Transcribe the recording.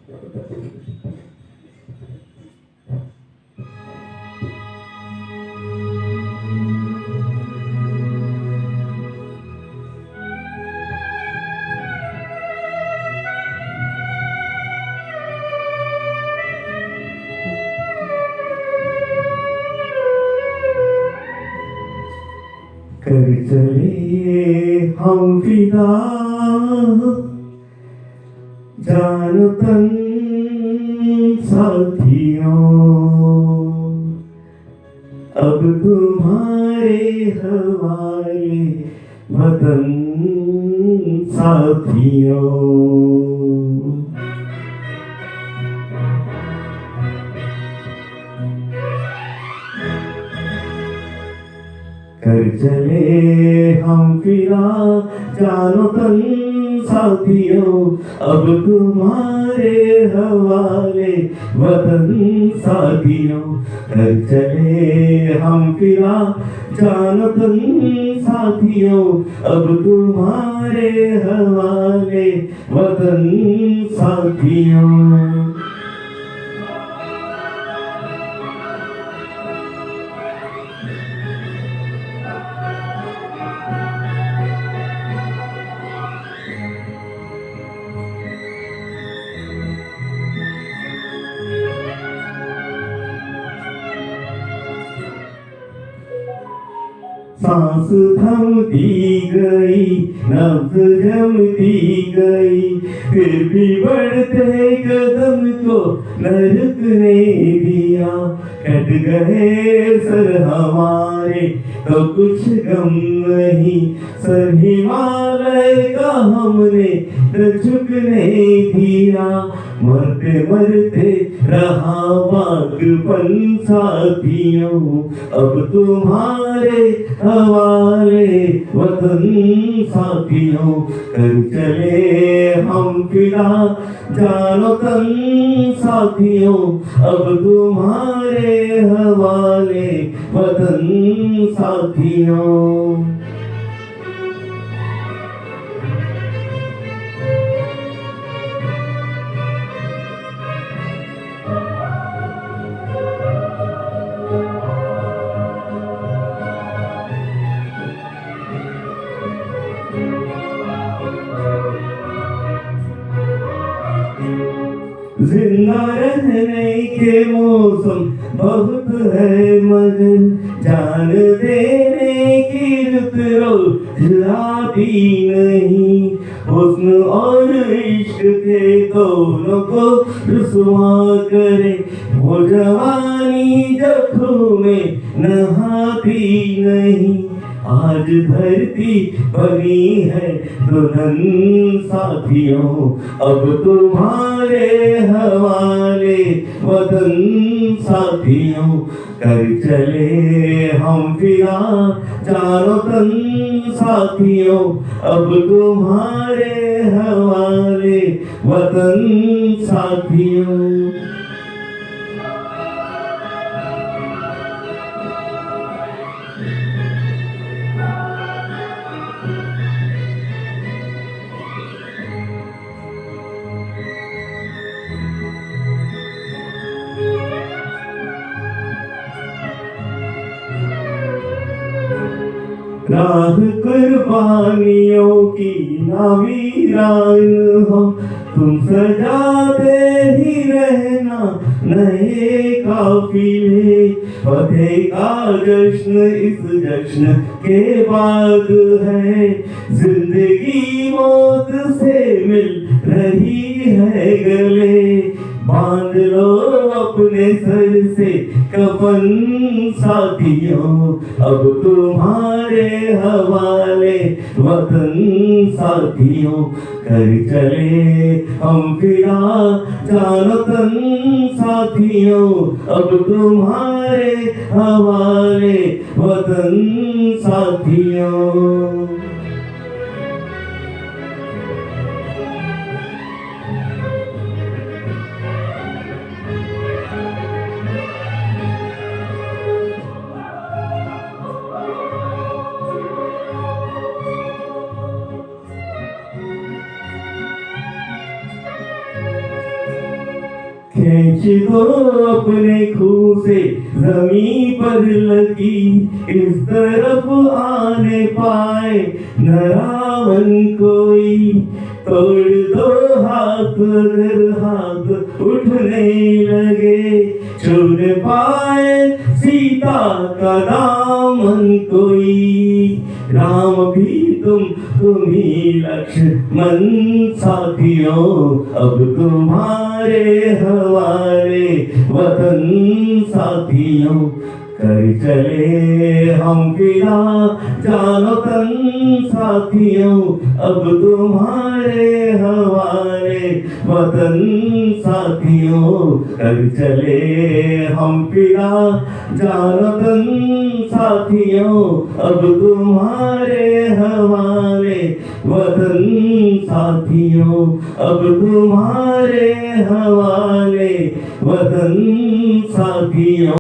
कर चले हम फिदा जानो तन साथियों, अब तुम्हारे हवाले वतन साथियों। कर चले हम फिरा जानो तन साथियों, अब तुम्हारे हवाले वतन साथियों। कर चले हम फिरा जानो तन साथियों, अब तुम्हारे हवाले वतन साथियों। सांस थमती गई, नब्ज जमती गई, फिर भी बढ़ते कदम को न रुकने दिया। कट गए सर हमारे तो कुछ गम नहीं, सर हिमालय का हमने न झुकने दिया। मरते मरते रहा बागपन साथियों, अब तुम्हारे हवाले वतन साथियों। कर चले हम फिदा जानो तन साथियों, अब तुम्हारे हवाले वतन साथियों। जिंदा रहने के मौसम बहुत है, मगर जान देने की रुत रोज आती नहीं। हुस्न और इश्क के दोनों को रुसवा करे, वो जवानी जख्म में नहाती नहीं। आज धरती बनी है दुल्हन साथियों, अब तुम्हारे हवाले वतन साथियों। कर चले हम फिरा जानो तन साथियों, अब तुम्हारे हवाले वतन साथियों। राह कुर्बानियों की नावीरान हो, तुम सजाते ही रहना नए काफिले। फतेह का जश्न इस जश्न के बाद है, जिंदगी मौत से मिल रही है गले। बांध लो अपने सर से कफन साथियों, अब तुम्हारे हवाले वतन साथियों। कर चले हम फिरा जानो तन साथियों, अब तुम्हारे हवाले वतन साथियों। खींच दो अपने खूह से जमीन पर लगी, इस तरफ आने पाए न रावण कोई। तोड़ दो हाथ अगर हाथ उठने लगे, चुन पाए सीता का दामन कोई। राम भी तुम ही लक्ष्मण साथियों, अब तुम्हारे हवाले वतन साथियों। कर चले हम फिदा जानो तन साथियों, अब तुम्हारे हवाले वतन साथियों। कर चले हम फिदा जानो तन साथियों, अब तुम्हारे हवाले वतन साथियों। अब तुम्हारे हवाले वतन साथियों।